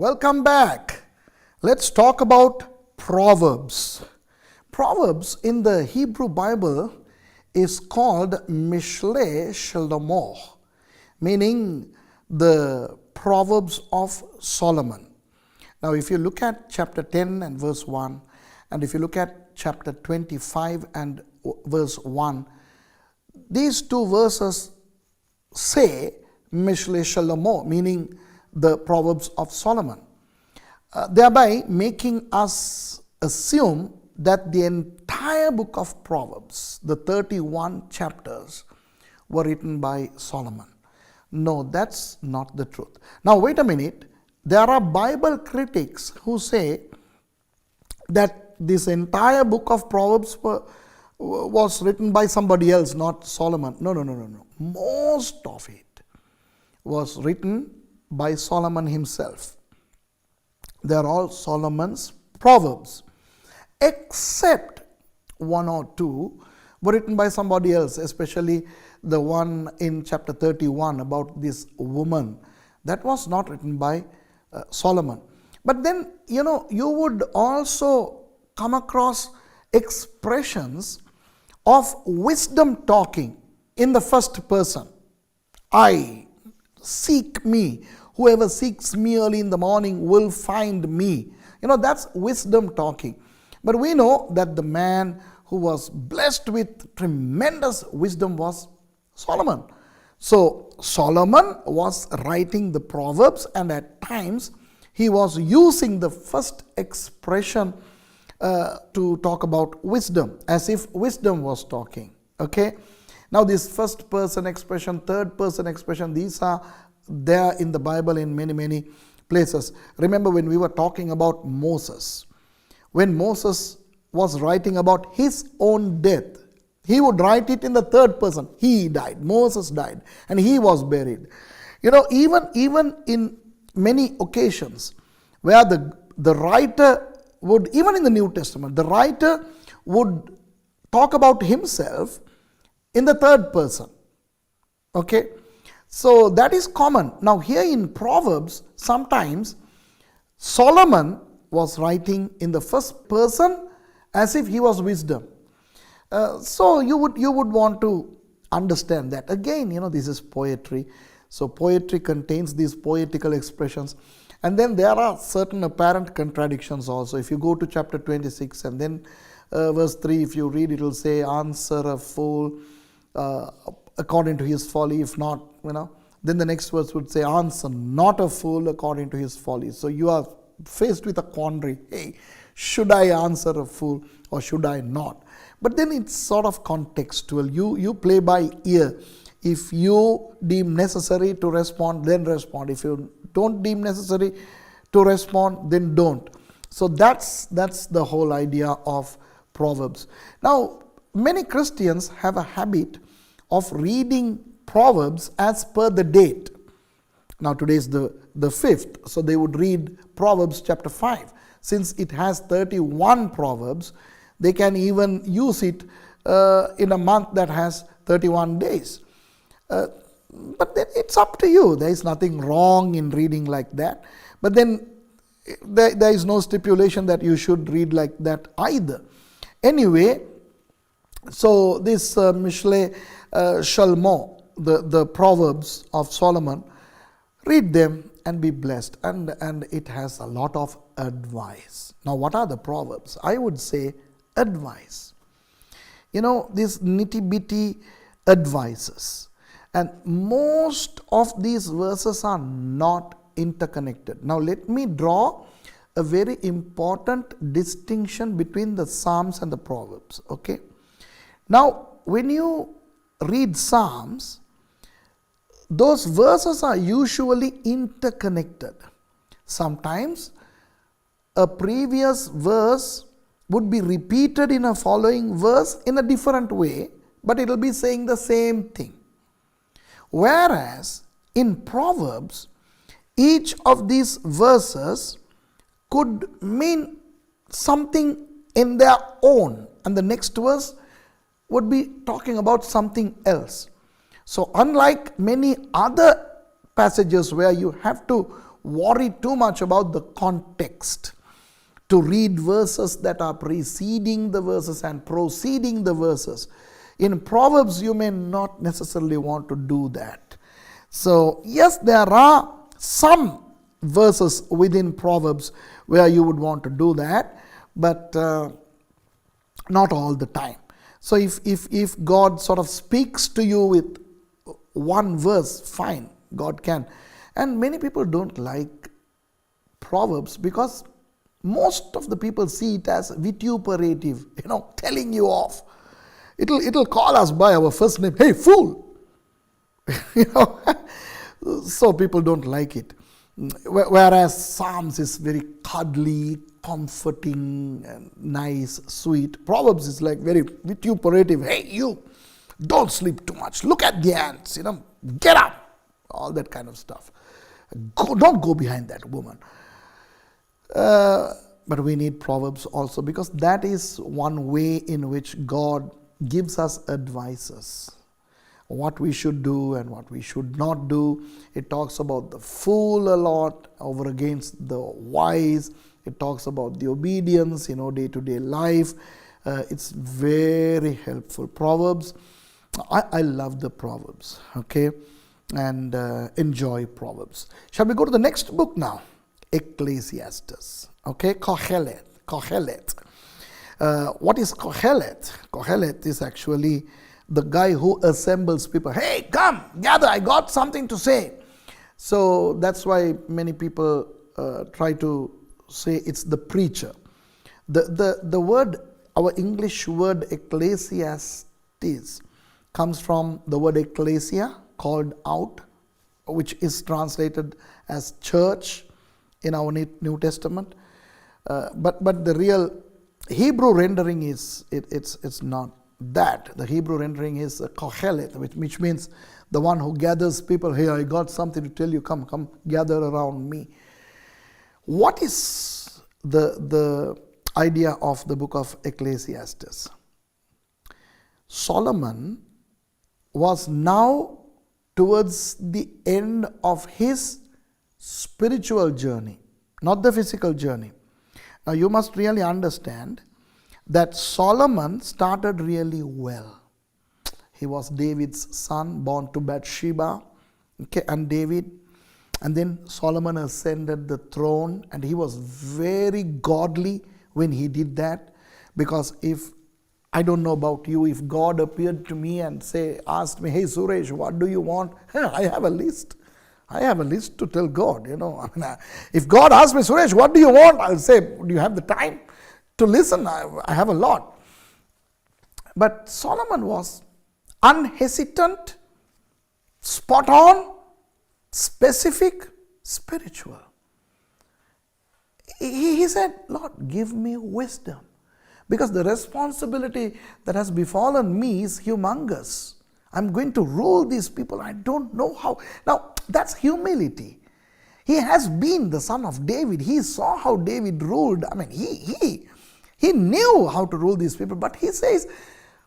Welcome back. Let's talk about Proverbs. Proverbs in the Hebrew Bible is called Mishle Shlomo, meaning the Proverbs of Solomon. Now, if you look at chapter 10 and verse 1, and if you look at chapter 25 and verse 1, these two verses say Mishle Shlomo, meaning the Proverbs of Solomon, thereby making us assume that the entire book of Proverbs, the 31 chapters, were written by Solomon. No, that's not the truth. Now, wait a minute. There are Bible critics who say that this entire book of Proverbs was written by somebody else, not Solomon. No. Most of it was written by Solomon himself. They are all Solomon's Proverbs, except one or two were written by somebody else, especially the one in chapter 31 about this woman. That was not written by Solomon. But then, you would also come across expressions of wisdom talking in the first person. I seek me. Whoever seeks me early in the morning will find me. That's wisdom talking. But we know that the man who was blessed with tremendous wisdom was Solomon. So Solomon was writing the Proverbs, and at times he was using the first expression to talk about wisdom, as if wisdom was talking. Okay. Now this first person expression, third person expression, these are there in the Bible in many places. Remember when we were talking about Moses, when Moses was writing about his own death, he would write it in the third person. He died, Moses died, and he was buried. Even in many occasions where the writer would, even in the New Testament, the writer would talk about himself in the third person. Okay. So that is common. Now here in Proverbs, sometimes Solomon was writing in the first person as if he was wisdom. So you would want to understand that. Again, this is poetry. So poetry contains these poetical expressions. And then there are certain apparent contradictions also. If you go to chapter 26 and then verse 3, if you read, it will say, answer a fool according to his folly. If not, then the next verse would say, answer not a fool according to his folly. So you are faced with a quandary. Hey, should I answer a fool or should I not? But then it's sort of contextual. You play by ear. If you deem necessary to respond, then respond. If you don't deem necessary to respond, then don't. So that's the whole idea of Proverbs. Now, many Christians have a habit of reading Proverbs as per the date. Now today is the 5th, so they would read Proverbs chapter 5. Since it has 31 Proverbs, they can even use it in a month that has 31 days. But then it's up to you. There is nothing wrong in reading like that. But then there is no stipulation that you should read like that either. Anyway, so this Mishle Shlomo, the Proverbs of Solomon, read them and be blessed. And it has a lot of advice. Now, what are the Proverbs? I would say advice. These nitty-bitty advices. And most of these verses are not interconnected. Now, let me draw a very important distinction between the Psalms and the Proverbs. Okay. Now, when you read Psalms, those verses are usually interconnected. Sometimes a previous verse would be repeated in a following verse in a different way, but it will be saying the same thing. Whereas in Proverbs, each of these verses could mean something in their own, and the next verse would be talking about something else. So unlike many other passages where you have to worry too much about the context, to read verses that are preceding the verses and proceeding the verses. In Proverbs, you may not necessarily want to do that. So, yes, there are some verses within Proverbs where you would want to do that, but not all the time. So, if God sort of speaks to you with one verse, fine, God can. And many people don't like Proverbs because most of the people see it as vituperative, telling you off. It'll call us by our first name, hey, fool! So people don't like it. Whereas Psalms is very cuddly, comforting, and nice, sweet. Proverbs is like very vituperative. Hey, you, don't sleep too much. Look at the ants, get up. All that kind of stuff. Don't go behind that woman. But we need Proverbs also, because that is one way in which God gives us advices. What we should do and what we should not do. It talks about the fool a lot over against the wise. It talks about the obedience, day-to-day life. It's very helpful. Proverbs, I love the Proverbs, okay, and enjoy Proverbs. Shall we go to the next book now? Ecclesiastes, okay, Kohelet. What is Kohelet? Kohelet is actually the guy who assembles people. Hey, come, gather, I got something to say. So that's why many people try to say it's the preacher. The word, our English word Ecclesiastes, comes from the word ecclesia, called out, which is translated as church in our New Testament. But the real Hebrew rendering is, it's not that. The Hebrew rendering is kohelet, which means the one who gathers people. Hey, I got something to tell you. Come gather around me. What is the idea of the book of Ecclesiastes? Solomon was now towards the end of his spiritual journey, not the physical journey. Now you must really understand that Solomon started really well. He was David's son, born to Bathsheba, and David. And then Solomon ascended the throne, and he was very godly when he did that. Because if, I don't know about you, if God appeared to me and asked me, hey Suresh, what do you want? I have a list. I have a list to tell God, if God asks me, Suresh, what do you want? I'll say, do you have the time to listen? I have a lot. But Solomon was unhesitant, spot on, specific, spiritual. He said, Lord, give me wisdom, because the responsibility that has befallen me is humongous. I'm going to rule these people. I don't know how. Now, that's humility. He has been the son of David. He saw how David ruled. I mean, he knew how to rule these people. But he says,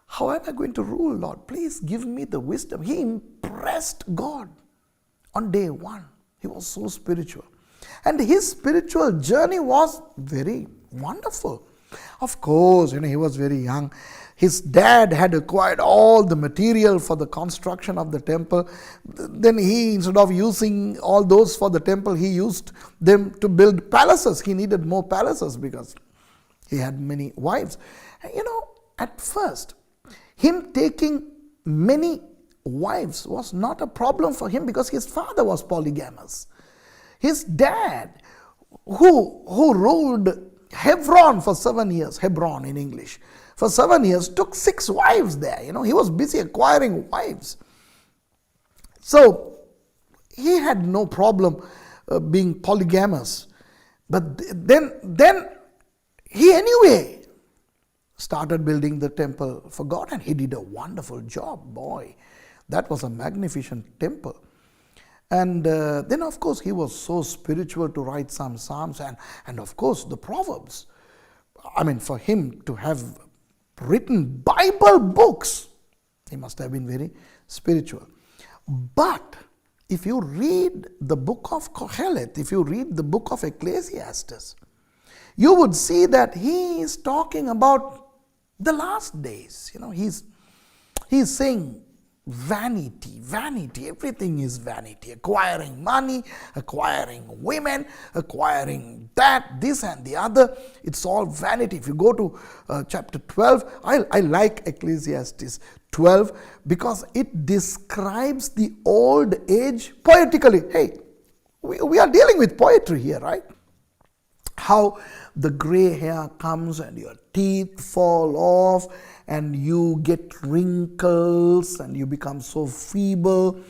how am I going to rule, Lord? Please give me the wisdom. He impressed God on day one. He was so spiritual. And his spiritual journey was very wonderful. Of course, he was very young. His dad had acquired all the material for the construction of the temple. Then he, instead of using all those for the temple, he used them to build palaces. He needed more palaces because he had many wives. And at first, him taking many wives was not a problem for him because his father was polygamous. His dad, who ruled Hebron for 7 years, Hebron in English, for 7 years, took 6 wives there. He was busy acquiring wives. So he had no problem being polygamous. But then he anyway started building the temple for God, and he did a wonderful job. Boy, that was a magnificent temple. And then, of course, he was so spiritual to write some Psalms and of course, the Proverbs. I mean, for him to have written Bible books, he must have been very spiritual. But if you read the book of Kohelet, if you read the book of Ecclesiastes, you would see that he is talking about the last days. He's saying vanity, vanity, everything is vanity. Acquiring money, acquiring women, acquiring that, this and the other. It's all vanity. If you go to chapter 12, I like Ecclesiastes 12 because it describes the old age poetically. Hey, we are dealing with poetry here, right? How the gray hair comes and your teeth fall off and you get wrinkles and you become so feeble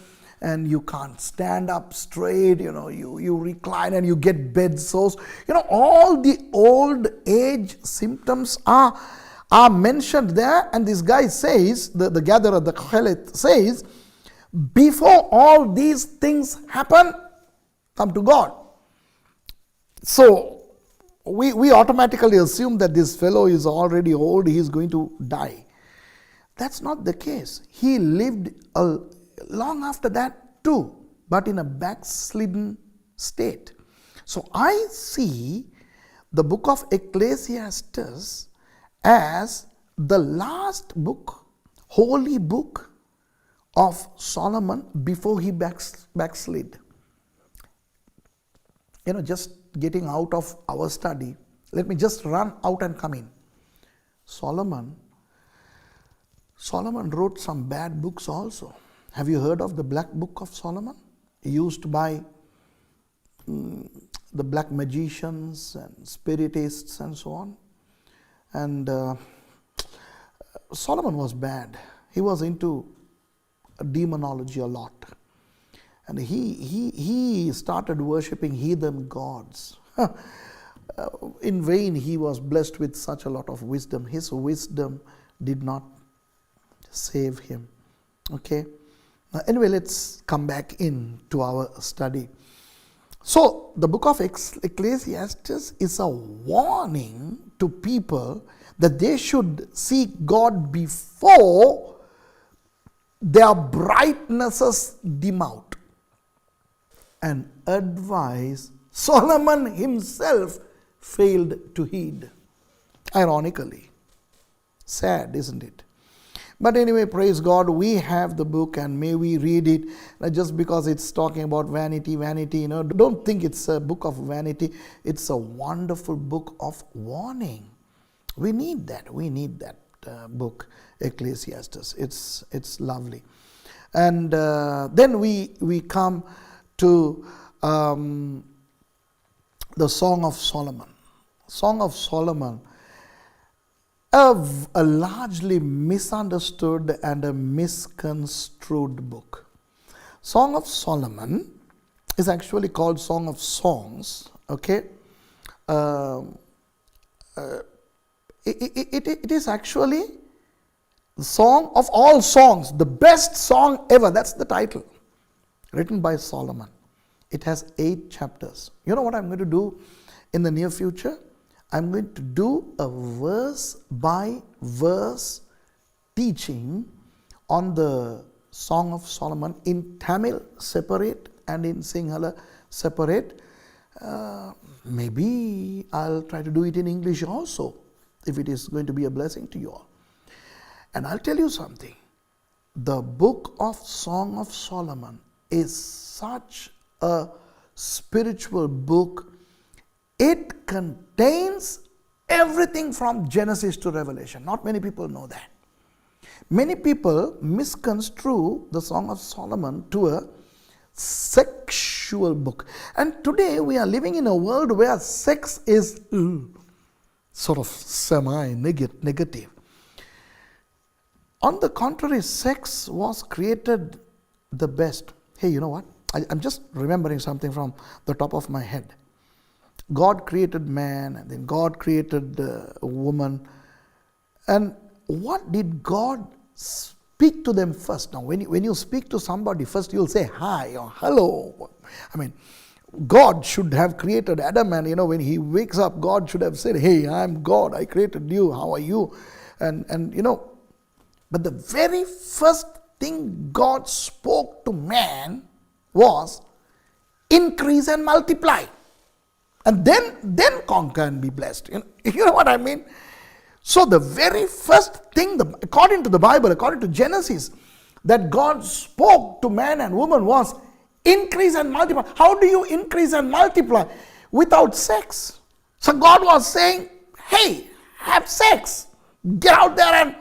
and you can't stand up straight, you recline and you get bed sores. All the old age symptoms are mentioned there, and this guy says, the gatherer, the Kohelet says, before all these things happen, come to God. So we automatically assume that this fellow is already old, he is going to die. That's not the case. He lived long after that too, but in a backslidden state. So I see the book of Ecclesiastes as the last book, holy book of Solomon before he backslid. Just getting out of our study, let me just run out and come in. Solomon wrote some bad books also. Have you heard of the Black Book of Solomon? Used by the black magicians and spiritists and so on. And Solomon was bad. He was into demonology a lot. And he started worshipping heathen gods. In vain he was blessed with such a lot of wisdom. His wisdom did not save him. Okay. Now, anyway, let's come back into our study. So, the book of Ecclesiastes is a warning to people that they should seek God before their brightnesses dim out. And advice Solomon himself failed to heed. Ironically. Sad, isn't it? But anyway, praise God, we have the book and may we read it. Just because it's talking about vanity, don't think it's a book of vanity. It's a wonderful book of warning. We need that book, Ecclesiastes. It's lovely. And then we come to the Song of Solomon. Song of Solomon, a largely misunderstood and a misconstrued book. Song of Solomon is actually called Song of Songs. Okay, it is actually the song of all songs, the best song ever. That's the title. Written by Solomon. It has 8 chapters. You know what I'm going to do in the near future? I'm going to do a verse by verse teaching on the Song of Solomon in Tamil separate and in Sinhala separate. Maybe I'll try to do it in English also, if it is going to be a blessing to you all. And I'll tell you something. The book of Song of Solomon is such a spiritual book. It contains everything from Genesis to Revelation. Not many people know that. Many people misconstrue the Song of Solomon to a sexual book. And today we are living in a world where sex is sort of semi-negative. On the contrary, sex was created the best. Hey, you know what? I'm just remembering something from the top of my head. God created man, and then God created woman. And what did God speak to them first? Now, when you speak to somebody, first you'll say hi or hello. I mean, God should have created Adam, and when he wakes up, God should have said, hey, I'm God, I created you, how are you? And but the very first thing God spoke to man was increase and multiply. And then conquer and be blessed. You know what I mean? So the very first thing, according to the Bible, according to Genesis, that God spoke to man and woman was increase and multiply. How do you increase and multiply? Without sex. So God was saying, hey, have sex. Get out there and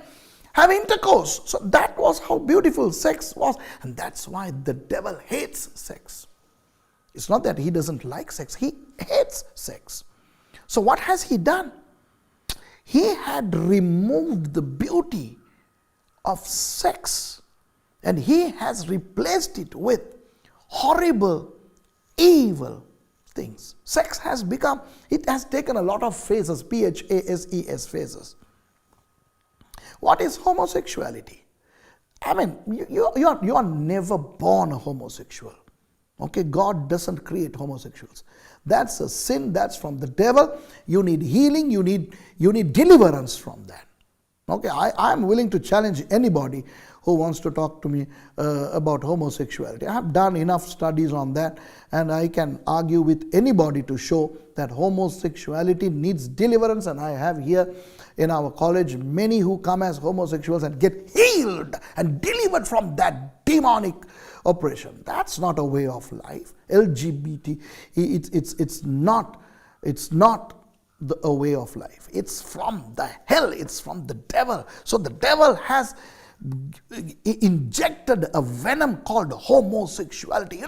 have intercourse. So that was how beautiful sex was. And that's why the devil hates sex. It's not that he doesn't like sex. He hates sex. So what has he done? He had removed the beauty of sex. And he has replaced it with horrible, evil things. Sex has become, it has taken a lot of phases, PHASES phases. What is homosexuality? I mean, you are never born a homosexual. Okay, God doesn't create homosexuals. That's a sin, that's from the devil. You need healing, you need deliverance from that. Okay, I'm willing to challenge anybody who wants to talk to me about homosexuality. I have done enough studies on that, and I can argue with anybody to show that homosexuality needs deliverance. And I have here in our college many who come as homosexuals and get healed and delivered from that demonic oppression. That's not a way of life. LGBT, it's not a way of life. It's from the hell. It's from the devil. So the devil has injected a venom called homosexuality.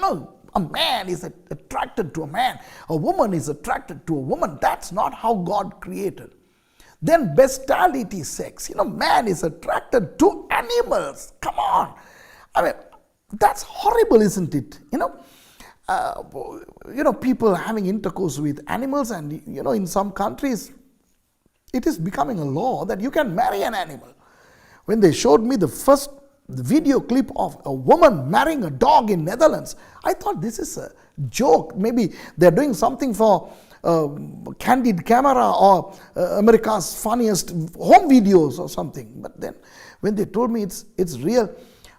A man is attracted to a man. A woman is attracted to a woman. That's not how God created. Then bestiality sex. Man is attracted to animals. Come on. I mean, that's horrible, isn't it? People having intercourse with animals, and in some countries it is becoming a law that you can marry an animal. When they showed me the first video clip of a woman marrying a dog in Netherlands, I thought this is a joke. Maybe they're doing something for Candid Camera or America's Funniest Home Videos or something. But then when they told me it's real,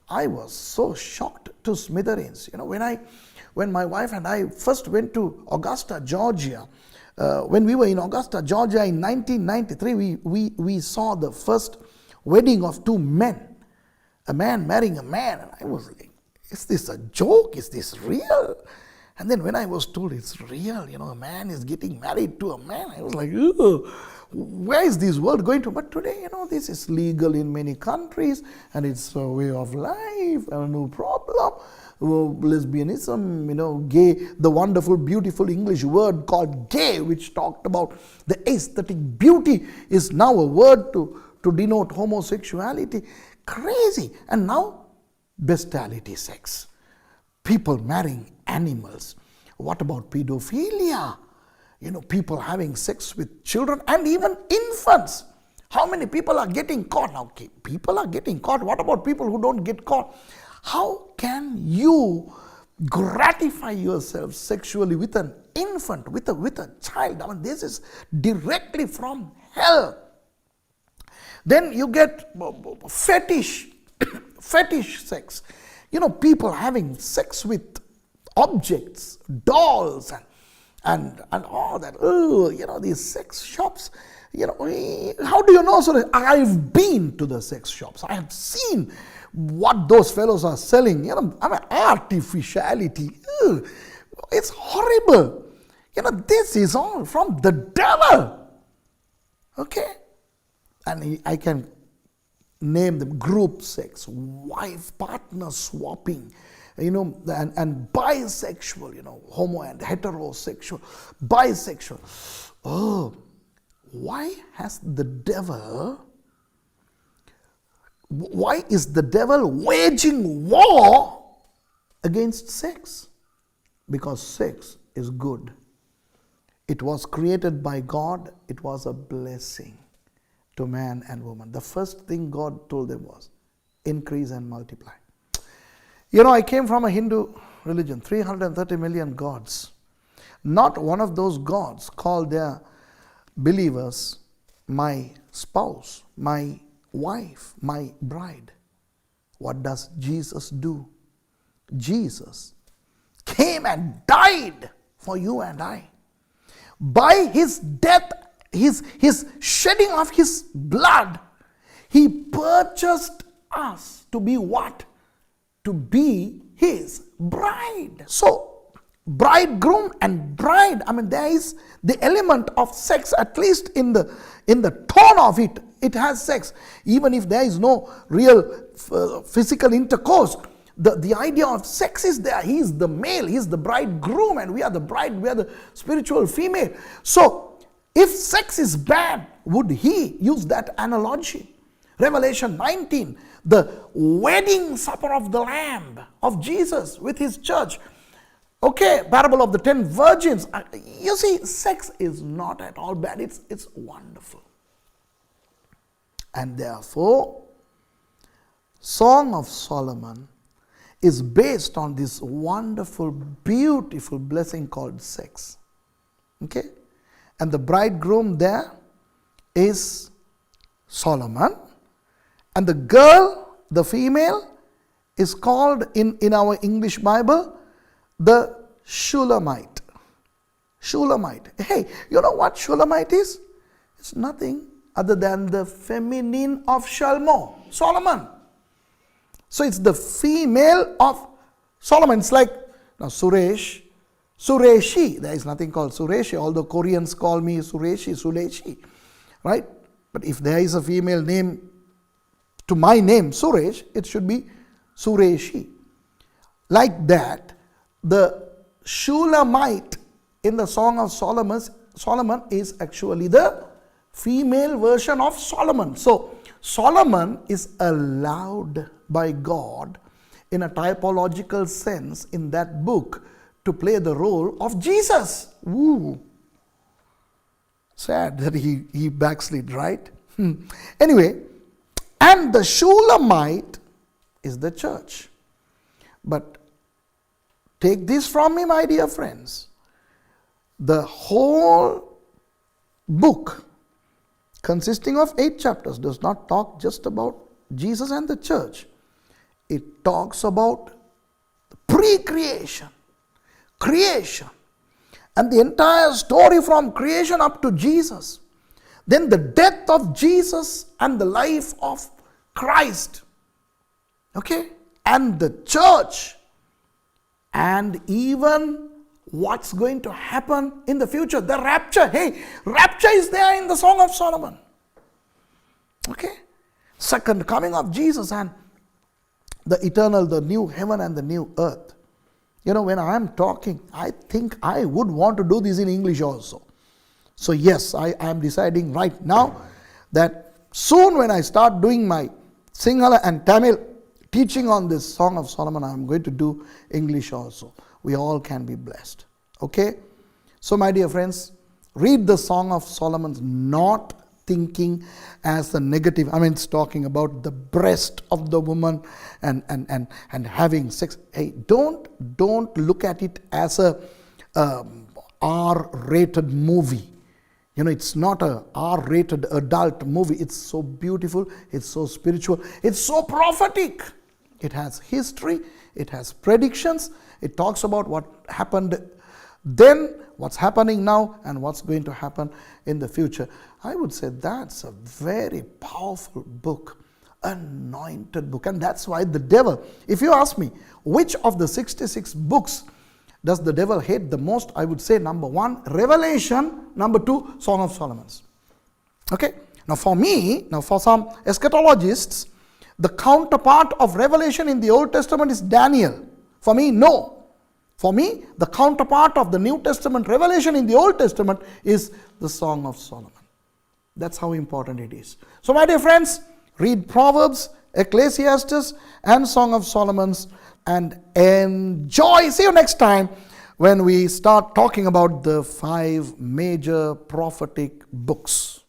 I was so shocked to smithereens. When my wife and I first went to Augusta, Georgia, when we were in Augusta, Georgia in 1993, we saw the first wedding of two men, a man marrying a man. And I was like, is this a joke? Is this real? And then when I was told it's real, a man is getting married to a man, I was like, where is this world going to? But today, this is legal in many countries, and it's a way of life, no problem. Lesbianism, gay, the wonderful, beautiful English word called gay, which talked about the aesthetic beauty, is now a word to denote homosexuality. Crazy. And now, bestiality sex. People marrying animals. What about pedophilia? People having sex with children and even infants. How many people are getting caught? Now, people are getting caught. What about people who don't get caught? How can you gratify yourself sexually with an infant, with a child? I mean, this is directly from hell. Then you get fetish sex. People having sex with objects, dolls, and all that. These sex shops. How do you know? So I've been to the sex shops. I have seen what those fellows are selling. Artificiality. It's horrible. This is all from the devil. Okay? And I can name them: group sex, wife partner swapping, and bisexual, homo and heterosexual, bisexual. Why is the devil waging war against sex? Because sex is good. It was created by God. It was a blessing to man and woman. The first thing God told them was increase and multiply. I came from a Hindu religion, 330 million gods. Not one of those gods called their believers my spouse, my wife, my bride. What does Jesus do? Jesus came and died for you and I. By his death, his shedding of his blood, he purchased us to be what? To be his bride. So, bridegroom and bride, there is the element of sex, at least in the tone of it. It has sex. Even if there is no real physical intercourse, the idea of sex is there. He is the male, he is the bridegroom, and we are the bride, we are the spiritual female. So, if sex is bad, would he use that analogy? Revelation 19, the wedding supper of the Lamb of Jesus with his church. Okay, parable of the 10 virgins. You see, sex is not at all bad. It's wonderful. And therefore, Song of Solomon is based on this wonderful, beautiful blessing called sex. Okay? And the bridegroom there is Solomon. And the girl, the female, is called in our English Bible the Shulamite. Shulamite. Hey, you know what Shulamite is? It's nothing other than the feminine of Shalmo, Solomon. So it's the female of Solomon. It's like now Suresh, Sureshi. There is nothing called Sureshi, although Koreans call me Sureshi, Suleshi. Right? But if there is a female name to my name, Suresh, it should be Sureshi. Like that, the Shulamite in the Song of Solomon is actually the female version of Solomon. So, Solomon is allowed by God in a typological sense in that book to play the role of Jesus. Woo! Sad that he backslid, right? Anyway, and the Shulamite is the church. But take this from me, my dear friends. The whole book, consisting of 8 chapters, does not talk just about Jesus and the church. It talks about the pre-creation, creation, and the entire story from creation up to Jesus. Then the death of Jesus and the life of Christ. Okay? And the church. And even what's going to happen in the future. The rapture. Hey, rapture is there in the Song of Solomon. Okay? Second coming of Jesus and the eternal, the new heaven and the new earth. You know, when I am talking, I think I would want to do this in English also. So yes, I am deciding right now that soon when I start doing my Sinhala and Tamil teaching on this Song of Solomon, I am going to do English also. We all can be blessed. Okay? So my dear friends, read the Song of Solomon not thinking as a negative. It's talking about the breast of the woman and having sex. Hey, don't look at it as a R-rated movie. You know, it's not a R-rated adult movie. It's so beautiful. It's so spiritual. It's so prophetic. It has history. It has predictions. It talks about what happened then, what's happening now, and what's going to happen in the future. I would say that's a very powerful book, anointed book. And that's why the devil, if you ask me, which of the 66 books does the devil hate the most? I would say number 1, Revelation. Number 2, Song of Solomon. Okay. Now for me, for some eschatologists, the counterpart of Revelation in the Old Testament is Daniel. For me, no. For me, the counterpart of the New Testament Revelation in the Old Testament is the Song of Solomon. That's how important it is. So my dear friends, read Proverbs, Ecclesiastes and Song of Solomon and enjoy. See you next time when we start talking about the 5 major prophetic books.